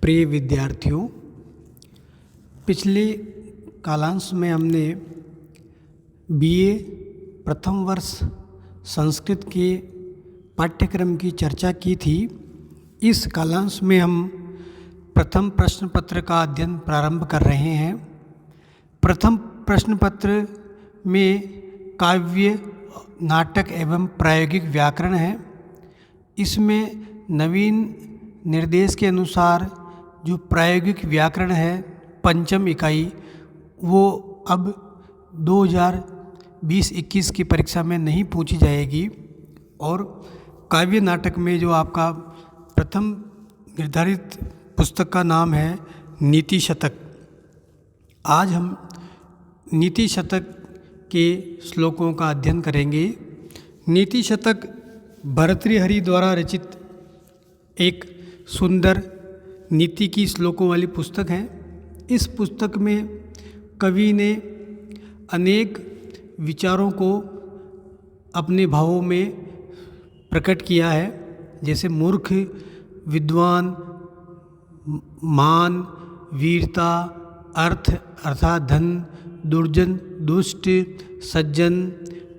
प्रिय विद्यार्थियों, पिछले कालांश में हमने बीए प्रथम वर्ष संस्कृत के पाठ्यक्रम की चर्चा की थी। इस कालांश में हम प्रथम प्रश्न पत्र का अध्ययन प्रारंभ कर रहे हैं। प्रथम प्रश्न पत्र में काव्य, नाटक एवं प्रायोगिक व्याकरण है। इसमें नवीन निर्देश के अनुसार जो प्रायोगिक व्याकरण है पंचम इकाई, वो अब 2020-21 की परीक्षा में नहीं पूछी जाएगी। और काव्य नाटक में जो आपका प्रथम निर्धारित पुस्तक का नाम है नीति शतक। आज हम नीति शतक के श्लोकों का अध्ययन करेंगे। नीति शतक भर्तृहरि द्वारा रचित एक सुंदर नीति की श्लोकों वाली पुस्तक है। इस पुस्तक में कवि ने अनेक विचारों को अपने भावों में प्रकट किया है, जैसे मूर्ख, विद्वान, मान, वीरता, अर्थ अर्थात धन, दुर्जन, दुष्ट, सज्जन,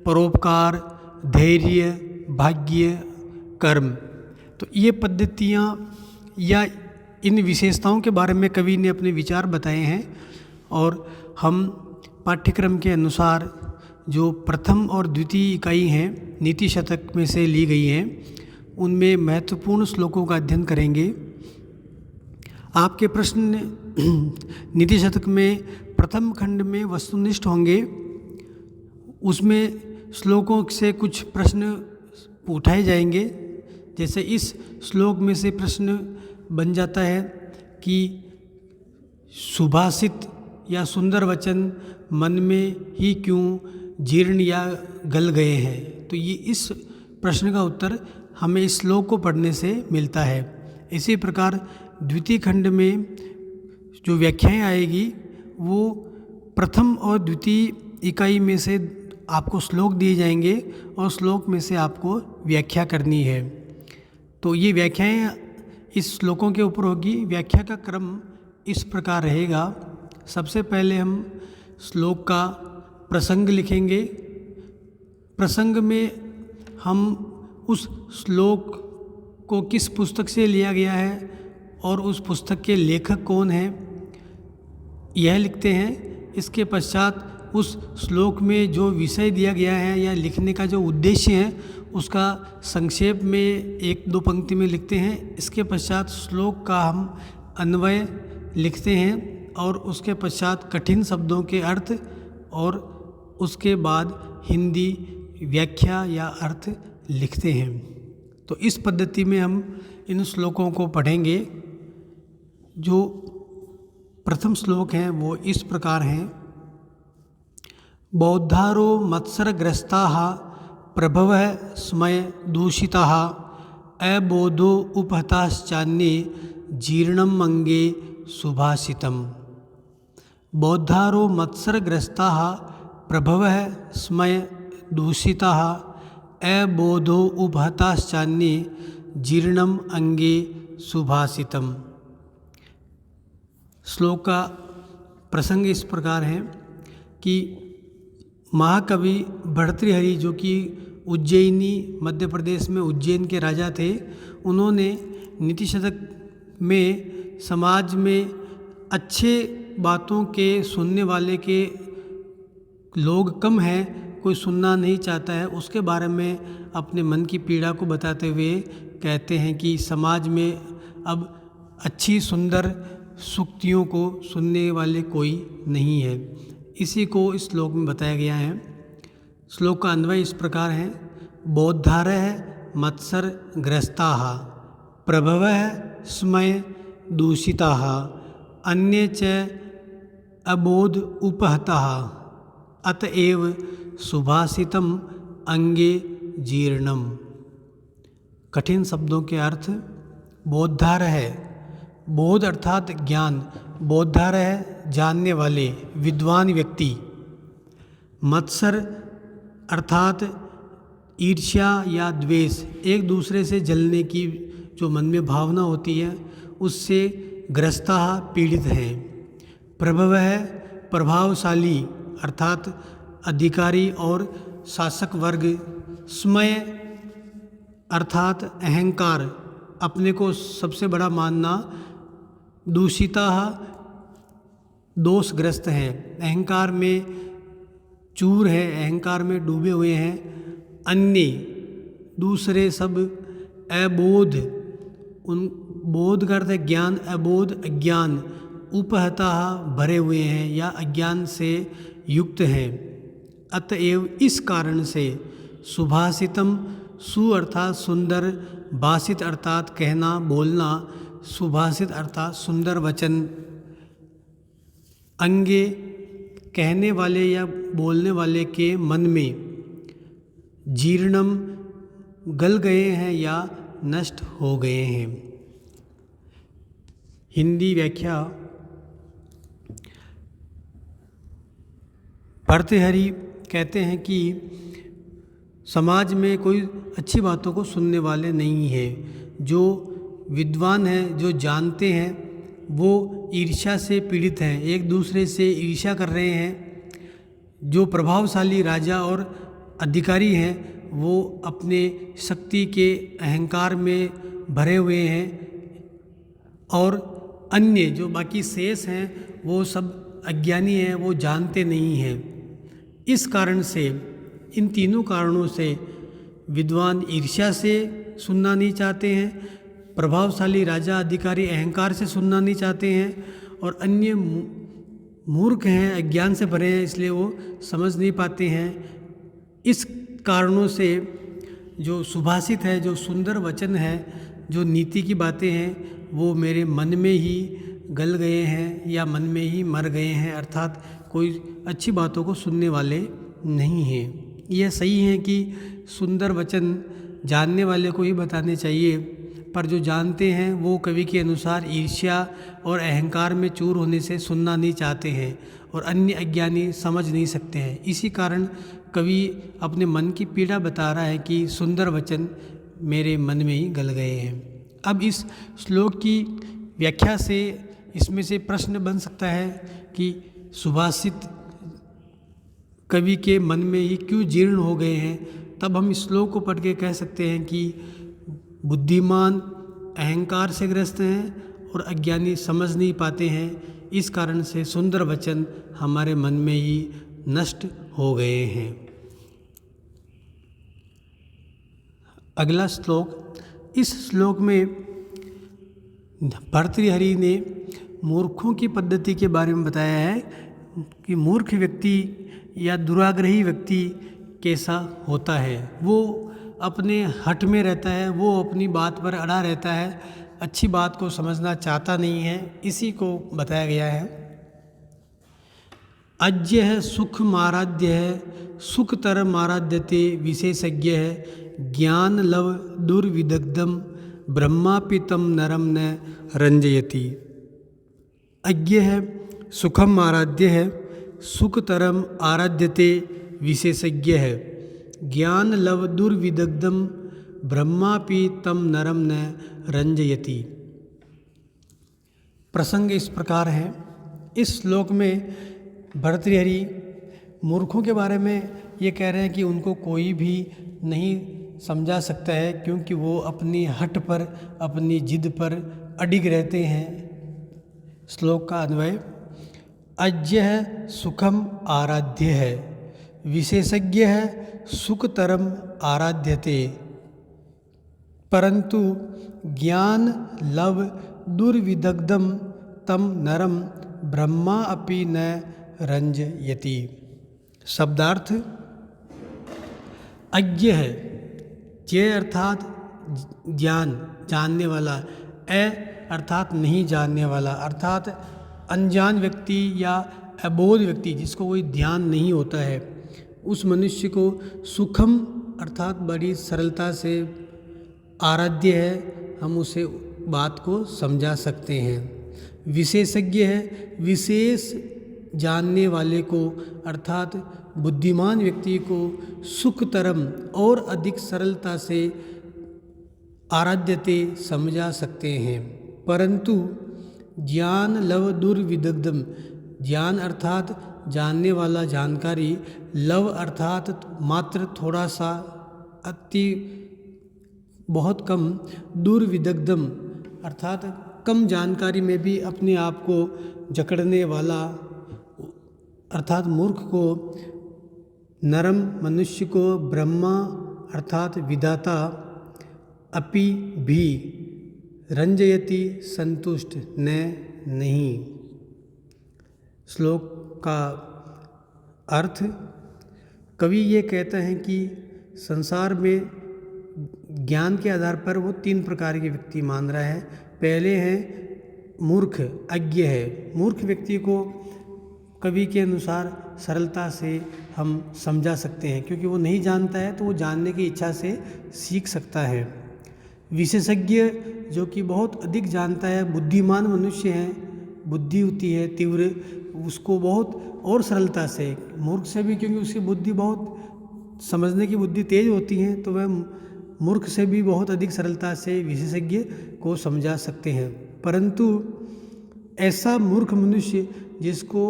परोपकार, धैर्य, भाग्य, कर्म। तो ये पद्धतियाँ या इन विशेषताओं के बारे में कवि ने अपने विचार बताए हैं और हम पाठ्यक्रम के अनुसार जो प्रथम और द्वितीय इकाई हैं नीति शतक में से ली गई हैं, उनमें महत्वपूर्ण श्लोकों का अध्ययन करेंगे। आपके प्रश्न नीति शतक में प्रथम खंड में वस्तुनिष्ठ होंगे। उसमें श्लोकों से कुछ प्रश्न उठाए जाएंगे। जैसे इस श्लोक में से प्रश्न बन जाता है कि सुभाषित या सुंदर वचन मन में ही क्यों जीर्ण या गल गए हैं। तो ये इस प्रश्न का उत्तर हमें इस श्लोक को पढ़ने से मिलता है। इसी प्रकार द्वितीय खंड में जो व्याख्याएं आएगी वो प्रथम और द्वितीय इकाई में से आपको श्लोक दिए जाएंगे और श्लोक में से आपको व्याख्या करनी है। तो ये व्याख्याएं इस श्लोकों के ऊपर होगी। व्याख्या का क्रम इस प्रकार रहेगा। सबसे पहले हम श्लोक का प्रसंग लिखेंगे। प्रसंग में हम उस श्लोक को किस पुस्तक से लिया गया है और उस पुस्तक के लेखक कौन हैं, यह लिखते हैं। इसके पश्चात उस श्लोक में जो विषय दिया गया है या लिखने का जो उद्देश्य है उसका संक्षेप में एक दो पंक्ति में लिखते हैं। इसके पश्चात श्लोक का हम अन्वय लिखते हैं और उसके पश्चात कठिन शब्दों के अर्थ और उसके बाद हिंदी व्याख्या या अर्थ लिखते हैं। तो इस पद्धति में हम इन श्लोकों को पढ़ेंगे। जो प्रथम श्लोक हैं वो इस प्रकार हैं। बौद्धारो मत्सरग्रस्ताः प्रभवः स्मय दूषिताः अबोधो उपहताश्चान्ये जीर्णम अंगे सुभाषितम्। बौद्धारो मत्सरग्रस्ताः प्रभवः स्मय दूषिताः अबोधो उपहताश्चान्ये जीर्णम अंगे सुभाषितम्। श्लोक का प्रसंग इस प्रकार है कि महाकवि भर्तृहरि, जो कि उज्जैनी मध्य प्रदेश में उज्जैन के राजा थे, उन्होंने नीति शतक में समाज में अच्छे बातों के सुनने वाले के लोग कम हैं, कोई सुनना नहीं चाहता है, उसके बारे में अपने मन की पीड़ा को बताते हुए कहते हैं कि समाज में अब अच्छी सुंदर सूक्तियों को सुनने वाले कोई नहीं है। इसी को इस श्लोक में बताया गया है। श्लोक का अन्वय इस प्रकार है। बौद्धारः मत्सर ग्रस्ताः प्रभवः स्मय दूषिताः अन्ये च अबोध उपहताः अतएव सुभाषितम् अंगे जीर्णम। कठिन शब्दों के अर्थ। बौद्धारः, बोध अर्थात ज्ञान, बौद्धारः जानने वाले, विद्वान व्यक्ति। मत्सर अर्थात ईर्ष्या या द्वेष, एक दूसरे से जलने की जो मन में भावना होती है उससे ग्रस्ताः पीड़ित हैं। प्रभवः प्रभावशाली अर्थात अधिकारी और शासक वर्ग, स्मय अर्थात अहंकार अपने को सबसे बड़ा मानना, दूषिता दोषग्रस्त है, अहंकार में चूर है, अहंकार में डूबे हुए हैं। अन्य दूसरे सब, अबोध उन बोध का अर्थ है ज्ञान, अबोध अज्ञान, उपहता भरे हुए हैं या अज्ञान से युक्त हैं। अतएव इस कारण से सुभाषितम, सु अर्थात सुंदर, भाषित अर्थात कहना बोलना, सुभाषित अर्थात सुंदर वचन, अंगे कहने वाले या बोलने वाले के मन में, जीर्णम गल गए हैं या नष्ट हो गए हैं। हिंदी व्याख्या। भर्तृहरि कहते हैं कि समाज में कोई अच्छी बातों को सुनने वाले नहीं है। जो विद्वान हैं, जो जानते हैं, वो ईर्ष्या से पीड़ित हैं, एक दूसरे से ईर्ष्या कर रहे हैं। जो प्रभावशाली राजा और अधिकारी हैं, वो अपने शक्ति के अहंकार में भरे हुए हैं, और अन्य जो बाकी शेष हैं वो सब अज्ञानी हैं, वो जानते नहीं हैं। इस कारण से, इन तीनों कारणों से विद्वान ईर्ष्या से सुनना नहीं चाहते हैं, प्रभावशाली राजा अधिकारी अहंकार से सुनना नहीं चाहते हैं, और अन्य मूर्ख हैं, अज्ञान से भरे हैं, इसलिए वो समझ नहीं पाते हैं। इस कारणों से जो सुभाषित है, जो सुंदर वचन है, जो नीति की बातें हैं, वो मेरे मन में ही गल गए हैं या मन में ही मर गए हैं, अर्थात कोई अच्छी बातों को सुनने वाले नहीं हैं। यह सही है कि सुंदर वचन जानने वाले को ही बताने चाहिए, पर जो जानते हैं वो कवि के अनुसार ईर्ष्या और अहंकार में चूर होने से सुनना नहीं चाहते हैं, और अन्य अज्ञानी समझ नहीं सकते हैं। इसी कारण कवि अपने मन की पीड़ा बता रहा है कि सुंदर वचन मेरे मन में ही गल गए हैं। अब इस श्लोक की व्याख्या से इसमें से प्रश्न बन सकता है कि सुभाषित कवि के मन में ही क्यों जीर्ण हो गए हैं। तब हम इस श्लोक को पढ़ के कह सकते हैं कि बुद्धिमान अहंकार से ग्रस्त हैं और अज्ञानी समझ नहीं पाते हैं, इस कारण से सुंदर वचन हमारे मन में ही नष्ट हो गए हैं। अगला श्लोक। इस श्लोक में भर्तृहरि ने मूर्खों की पद्धति के बारे में बताया है कि मूर्ख व्यक्ति या दुराग्रही व्यक्ति कैसा होता है। वो अपने हट में रहता है, वो अपनी बात पर अड़ा रहता है, अच्छी बात को समझना चाहता नहीं है, इसी को बताया गया है। अज्य है सुख माराध्य है, सुख तर माराध्यते विशेषज्ञ है, ज्ञान लव दुर्विदग्धम ब्रह्मापितम नरम न रंजयति। अज्ञ है, सुखम आराध्य है, सुखतरम आराध्यते विशेषज्ञ है, ज्ञान लव दुर्विदग्धम ब्रह्मापि तम नरम न रंजयति। प्रसंग इस प्रकार है। इस श्लोक में भर्तृहरि मूर्खों के बारे में ये कह रहे हैं कि उनको कोई भी नहीं समझा सकता है, क्योंकि वो अपनी हट पर, अपनी जिद पर अडिग रहते हैं। श्लोक का अन्वय। अज्य है सुखम आराध्य है, विशेषज्ञ है सुखतरम आराध्यते, परंतु ज्ञान लव दुर्विदग्धम तम नरम ब्रह्मा अपि न रंजयति। शब्दार्थ। अज्ञ है, जे अर्थात ज्ञान, जानने वाला, ए अर्थात नहीं जानने वाला, अर्थात अनजान व्यक्ति या अबोध व्यक्ति जिसको कोई ध्यान नहीं होता है, उस मनुष्य को सुखम अर्थात बड़ी सरलता से आराध्य है, हम उसे बात को समझा सकते हैं। विशेषज्ञ है, विशेष जानने वाले को अर्थात बुद्धिमान व्यक्ति को सुखतरम और अधिक सरलता से आराध्यते समझा सकते हैं, परंतु ज्ञान लव दुर्विदग्धम, ज्ञान अर्थात जानने वाला, जानकारी, लव अर्थात मात्र थोड़ा सा, अति बहुत कम, दुर्विदग्धम अर्थात कम जानकारी में भी अपने आप को जकड़ने वाला, अर्थात मूर्ख को, नरम मनुष्य को, ब्रह्मा अर्थात विधाता, अपि भी, रंजयति संतुष्ट, न नहीं। श्लोक का अर्थ, कवि ये कहता है कि संसार में ज्ञान के आधार पर वो 3 प्रकार के व्यक्ति मान रहा है। पहले हैं मूर्ख, अज्ञ है। मूर्ख व्यक्ति को कवि के अनुसार सरलता से हम समझा सकते हैं, क्योंकि वो नहीं जानता है तो वो जानने की इच्छा से सीख सकता है। विशेषज्ञ जो कि बहुत अधिक जानता है, बुद्धिमान मनुष्य है, बुद्धि होती है तीव्र, उसको बहुत और सरलता से, मूर्ख से भी, क्योंकि उसकी बुद्धि बहुत, समझने की बुद्धि तेज होती है, तो वह मूर्ख से भी बहुत अधिक सरलता से विशेषज्ञ को समझा सकते हैं। परंतु ऐसा मूर्ख मनुष्य जिसको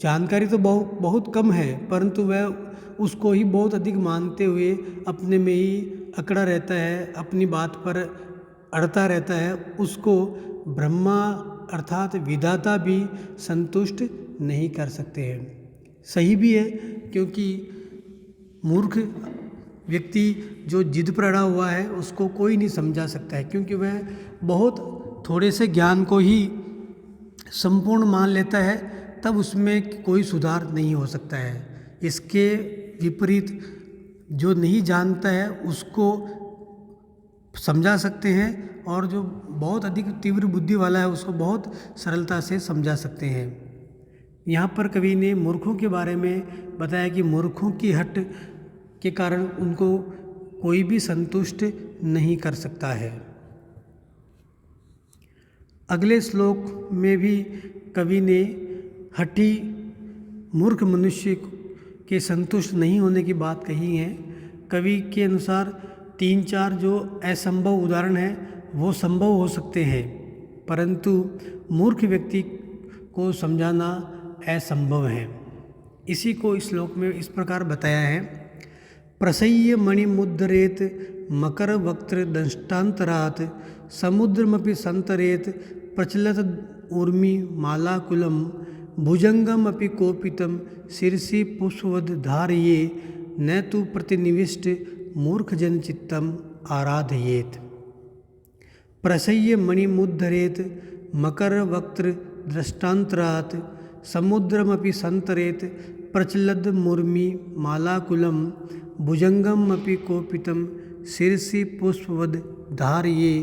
जानकारी तो बहुत कम है, परंतु वह उसको ही बहुत अधिक मानते हुए अपने में ही अकड़ा रहता है, अपनी बात पर अड़ता रहता है, उसको ब्रह्मा अर्थात विधाता भी संतुष्ट नहीं कर सकते हैं। सही भी है, क्योंकि मूर्ख व्यक्ति जो जिद पर अड़ा हुआ है उसको कोई नहीं समझा सकता है, क्योंकि वह बहुत थोड़े से ज्ञान को ही संपूर्ण मान लेता है, तब उसमें कोई सुधार नहीं हो सकता है। इसके विपरीत जो नहीं जानता है उसको समझा सकते हैं, और जो बहुत अधिक तीव्र बुद्धि वाला है उसको बहुत सरलता से समझा सकते हैं। यहाँ पर कवि ने मूर्खों के बारे में बताया कि मूर्खों की हट के कारण उनको कोई भी संतुष्ट नहीं कर सकता है। अगले श्लोक में भी कवि ने हठी मूर्ख मनुष्य के संतुष्ट नहीं होने की बात कही है। कवि के अनुसार 3-4 जो असंभव उदाहरण हैं वो संभव हो सकते हैं, परंतु मूर्ख व्यक्ति को समझाना असंभव है। इसी को इस श्लोक में इस प्रकार बताया है, प्रसह्य मणिमुद्रेत मकर वक्त्र दंष्टांतरात समुद्रमपि संतरेत प्रचलत ऊर्मि मालाकुलम भुजंगमपि कोपितम शिरसि पुष्पवद धारये न तु प्रतिनिविष्ट मूर्खजन चित्तम आराधयेत। प्रसह्य मणिमुद्धरेत मकर वक्त्र दृष्टांतरात समुद्रमपि संतरेत प्रचलद मूर्मि मालाकुलम भुजंगमपि कोपितम शिरसि पुष्पवद धारये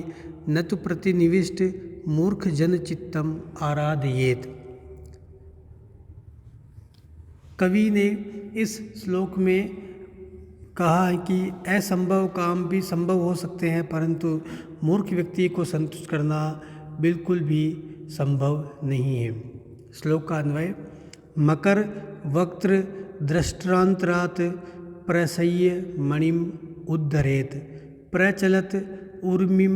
न तु प्रतिनिविष्ट मूर्खजन चित्तम आराधयेत। कवि ने इस श्लोक में कहा है कि असंभव काम भी संभव हो सकते हैं, परंतु मूर्ख व्यक्ति को संतुष्ट करना बिल्कुल भी संभव नहीं है। श्लोक का अन्वय, मकर वक्त्र दृष्टांतरात प्रसह्य मणिम उद्धरेत प्रचलत ऊर्मिम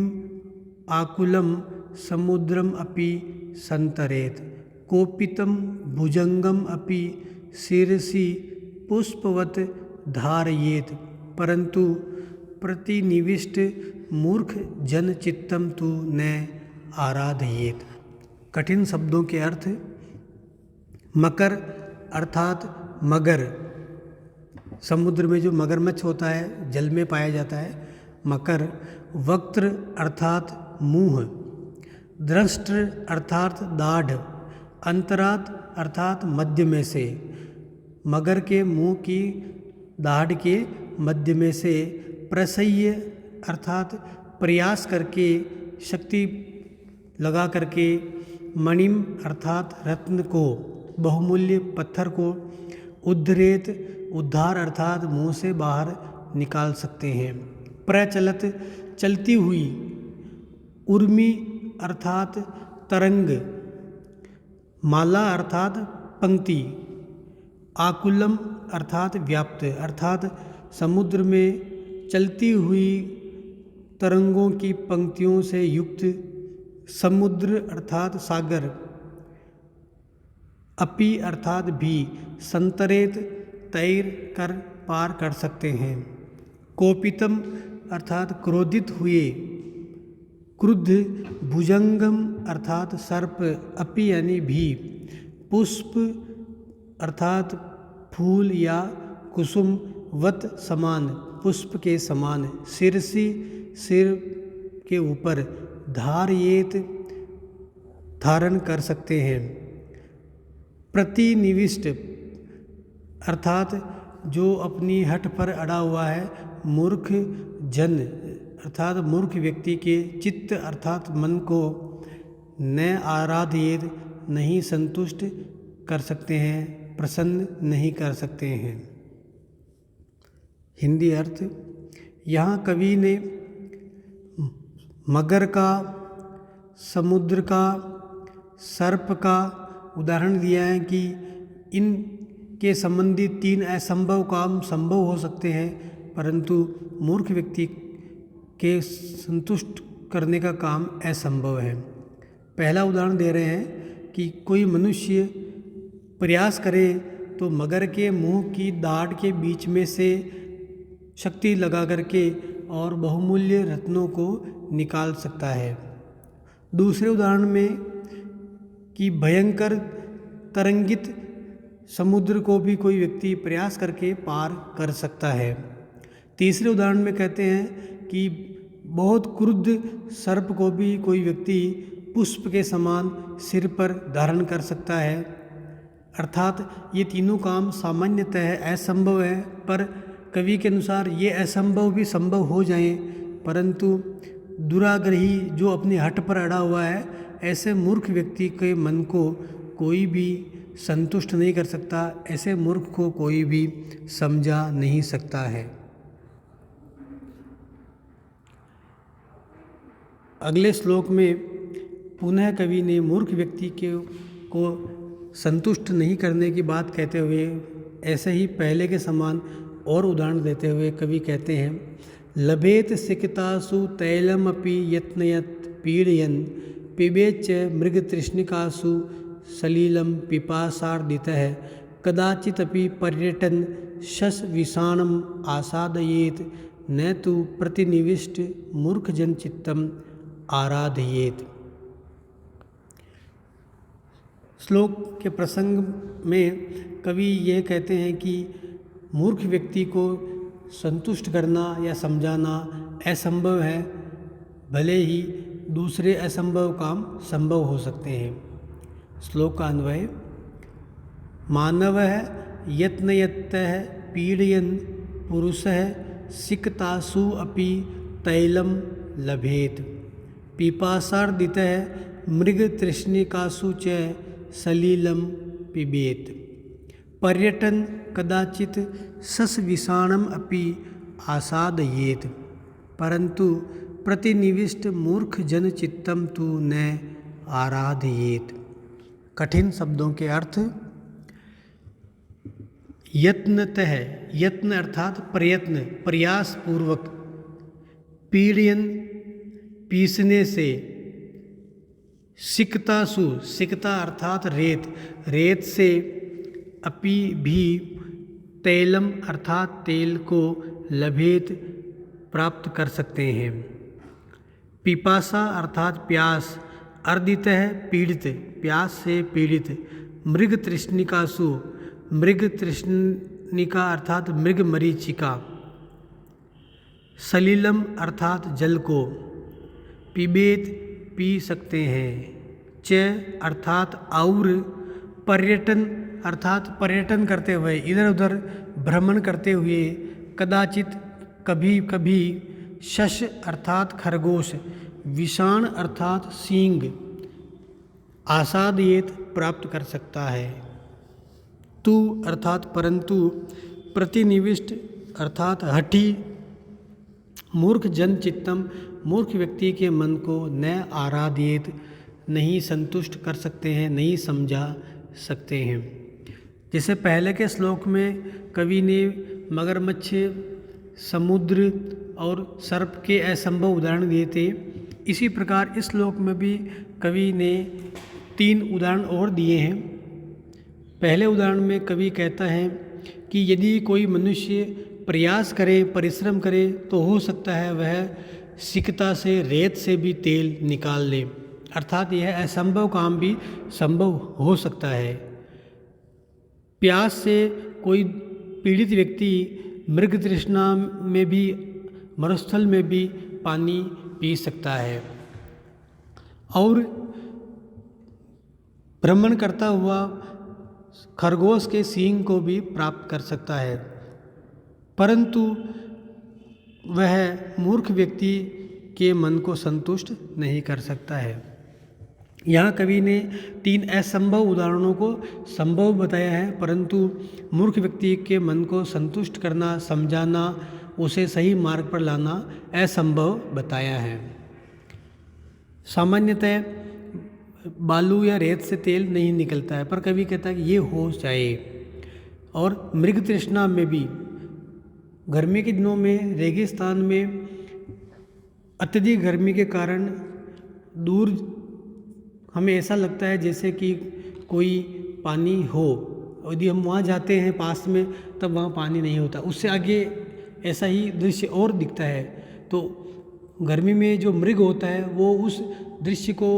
आकुलम समुद्रम अपि संतरेत कोपितम भुजंगम अपि शिरसि पुष्पवत धारयेत परंतु प्रतिनिविष्ट मूर्ख जन चित्तम तु न आराधयेत। कठिन शब्दों के अर्थ, मकर अर्थात मगर, समुद्र में जो मगरमच्छ होता है जल में पाया जाता है मकर। वक्त्र अर्थात मुंह, दृष्ट अर्थात दाढ़, अंतरात अर्थात मध्य में से, मगर के मुंह की दाढ़ के मध्य में से, प्रसह्य अर्थात प्रयास करके, शक्ति लगा करके, मणिम अर्थात रत्न को, बहुमूल्य पत्थर को, उद्धरेत उद्धार अर्थात मुंह से बाहर निकाल सकते हैं, प्रचलत चलती हुई, उर्मी अर्थात तरंग, माला अर्थात पंक्ति, आकुलम अर्थात व्याप्त अर्थात समुद्र में चलती हुई तरंगों की पंक्तियों से युक्त, समुद्र अर्थात सागर, अपि अर्थात भी, संतरेत तैर कर पार कर सकते हैं। कोपितम अर्थात क्रोधित हुए, क्रुद्ध भुजंगम अर्थात सर्प, अपि यानी भी, पुष्प अर्थात फूल या कुसुम वत समान, पुष्प के समान, शिरसी सिर के ऊपर, धारयेत धारण कर सकते हैं। प्रतिनिविष्ट अर्थात जो अपनी हठ पर अड़ा हुआ है, मूर्ख जन अर्थात मूर्ख व्यक्ति के, चित्त अर्थात मन को, न आराधयेत नहीं संतुष्ट कर सकते हैं, प्रसन्न नहीं कर सकते हैं। हिंदी अर्थ, यहाँ कवि ने मगर का, समुद्र का, सर्प का उदाहरण दिया है कि इन के संबंधी 3 असंभव काम संभव हो सकते हैं, परंतु मूर्ख व्यक्ति के संतुष्ट करने का काम असंभव है। पहला उदाहरण दे रहे हैं कि कोई मनुष्य प्रयास करे तो मगर के मुंह की दाढ़ के बीच में से शक्ति लगा करके और बहुमूल्य रत्नों को निकाल सकता है। दूसरे उदाहरण में कि भयंकर तरंगित समुद्र को भी कोई व्यक्ति प्रयास करके पार कर सकता है। तीसरे उदाहरण में कहते हैं कि बहुत क्रुद्ध सर्प को भी कोई व्यक्ति पुष्प के समान सिर पर धारण कर सकता है। अर्थात ये तीनों काम सामान्यतः असंभव है, पर कवि के अनुसार ये असंभव भी संभव हो जाएं, परंतु दुराग्रही जो अपनी हठ पर अड़ा हुआ है, ऐसे मूर्ख व्यक्ति के मन को कोई भी संतुष्ट नहीं कर सकता, ऐसे मूर्ख को कोई भी समझा नहीं सकता है। अगले श्लोक में पुनः कवि ने मूर्ख व्यक्ति को संतुष्ट नहीं करने की बात कहते हुए ऐसे ही पहले के समान और उदाहरण देते हुए कवि कहते हैं, लभेत सिकतासु तैलमपि यत्नयत पीडयन् पिबेच्च मृगतृष्णिकासु सलीलं पिपासार्दितः कदाचिदपि पर्यटन शश विषाणम आसादयेत न तु प्रतिनिविष्ट मूर्खजन चित्तम आराधयेत। श्लोक के प्रसंग में कवि यह कहते हैं कि मूर्ख व्यक्ति को संतुष्ट करना या समझाना असंभव है, भले ही दूसरे असंभव काम संभव हो सकते हैं। श्लोक का अन्वय, मानवः यत्नयतः पीडयन् पुरुषः सिकतासु अपि तैलं लभेत पिपासार्दितः मृगतृष्णिकासु च सलीलं पिबेत पर्यटन कदाचित ससविषाणम अपि आसादयेत परंतु प्रतिनिविष्ट मूर्ख जन चित्तम तु न आराधयेत। कठिन शब्दों के अर्थ, यत्नतः, यत्न अर्थात प्रयत्न, प्रयास पूर्वक, पीडयन पीसने से, सिकतासु, सिकता अर्थात रेत, रेत से, अपि भी, तैलम अर्थात तेल को, लभेत प्राप्त कर सकते हैं। पिपासा अर्थात प्यास, अर्दितः पीड़ित, प्यास से पीड़ित, मृग तृष्णिकासु, मृग तृष्णिका अर्थात मृग मरीचिका, सलीलम अर्थात जल को, पिबेत पी सकते हैं, च अर्थात और, पर्यटन अर्थात पर्यटन करते हुए, इधर उधर भ्रमण करते हुए, कदाचित कभी कभी, शश अर्थात खरगोश, विषाण अर्थात सींग, आसादयेत प्राप्त कर सकता है। तु अर्थात परंतु, प्रतिनिविष्ट अर्थात हठी, मूर्ख जन चित्तम, मूर्ख व्यक्ति के मन को, न आराधयेत नहीं संतुष्ट कर सकते हैं, नहीं समझा सकते हैं। जैसे पहले के श्लोक में कवि ने मगरमच्छ, समुद्र और सर्प के असंभव उदाहरण दिए थे, इसी प्रकार इस श्लोक में भी कवि ने 3 उदाहरण और दिए हैं। पहले उदाहरण में कवि कहता है कि यदि कोई मनुष्य प्रयास करे, परिश्रम करे, तो हो सकता है वह सिकता से, रेत से भी तेल निकाल ले, अर्थात यह असंभव काम भी संभव हो सकता है। प्यास से कोई पीड़ित व्यक्ति मृग तृष्णा में भी, मरुस्थल में भी पानी पी सकता है और भ्रमण करता हुआ खरगोश के सींग को भी प्राप्त कर सकता है, परंतु वह मूर्ख व्यक्ति के मन को संतुष्ट नहीं कर सकता है। यहाँ कवि ने 3 असंभव उदाहरणों को संभव बताया है, परंतु मूर्ख व्यक्ति के मन को संतुष्ट करना, समझाना, उसे सही मार्ग पर लाना असंभव बताया है। सामान्यतः बालू या रेत से तेल नहीं निकलता है, पर कवि कहता है कि ये हो जाए। और मृग तृष्णा में भी, गर्मी के दिनों में रेगिस्तान में अत्यधिक गर्मी के कारण दूर हमें ऐसा लगता है जैसे कि कोई पानी हो, यदि हम वहाँ जाते हैं पास में तब वहाँ पानी नहीं होता, उससे आगे ऐसा ही दृश्य और दिखता है। तो गर्मी में जो मृग होता है वो उस दृश्य को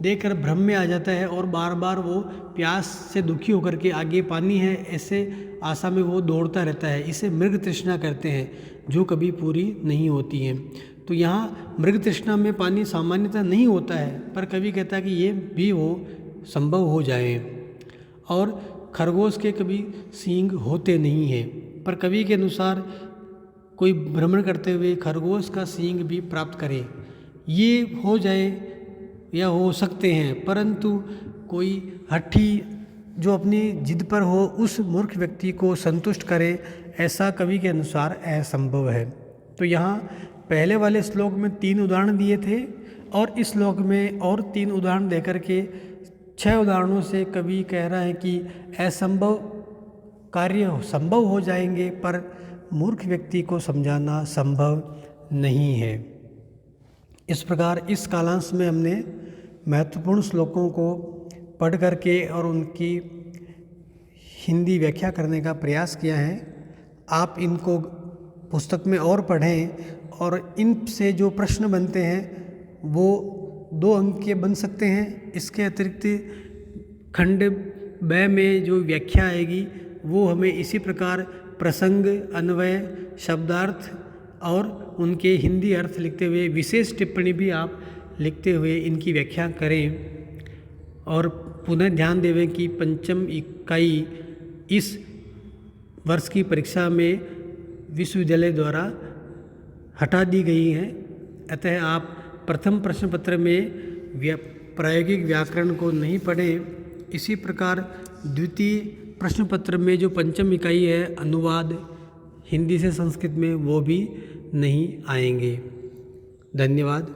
देखकर भ्रम में आ जाता है और बार बार वो प्यास से दुखी होकर के आगे पानी है ऐसे आशा में वो दौड़ता रहता है। इसे मृग तृष्णा कहते हैं, जो कभी पूरी नहीं होती है। तो यहाँ मृग तृष्णा में पानी सामान्यतः नहीं होता है, पर कवि कहता है कि ये भी वो संभव हो जाए। और खरगोश के कभी सींग होते नहीं हैं, पर कवि के अनुसार कोई भ्रमण करते हुए खरगोश का सींग भी प्राप्त करे, ये हो जाए या हो सकते हैं, परंतु कोई हठी जो अपनी जिद पर हो उस मूर्ख व्यक्ति को संतुष्ट करे, ऐसा कवि के अनुसार असंभव है। तो यहाँ पहले वाले श्लोक में 3 उदाहरण दिए थे और इस श्लोक में और 3 उदाहरण देकर के 6 उदाहरणों से कवि कह रहा है कि असंभव कार्य संभव हो जाएंगे, पर मूर्ख व्यक्ति को समझाना संभव नहीं है। इस प्रकार इस कालांश में हमने महत्वपूर्ण श्लोकों को पढ़ करके और उनकी हिंदी व्याख्या करने का प्रयास किया है। आप इनको पुस्तक में और पढ़ें और इनसे जो प्रश्न बनते हैं वो 2 अंक के बन सकते हैं। इसके अतिरिक्त खंड ब में जो व्याख्या आएगी वो हमें इसी प्रकार प्रसंग, अन्वय, शब्दार्थ और उनके हिंदी अर्थ लिखते हुए विशेष टिप्पणी भी आप लिखते हुए इनकी व्याख्या करें। और पुनः ध्यान देवें कि 5वीं इकाई इस वर्ष की परीक्षा में विश्वविद्यालय द्वारा हटा दी गई है, अतः आप प्रथम प्रश्न पत्र में प्रायोगिक व्याकरण को नहीं पढ़ें। इसी प्रकार द्वितीय प्रश्न पत्र में जो 5वीं इकाई है अनुवाद हिंदी से संस्कृत में, वो भी नहीं आएंगे। धन्यवाद।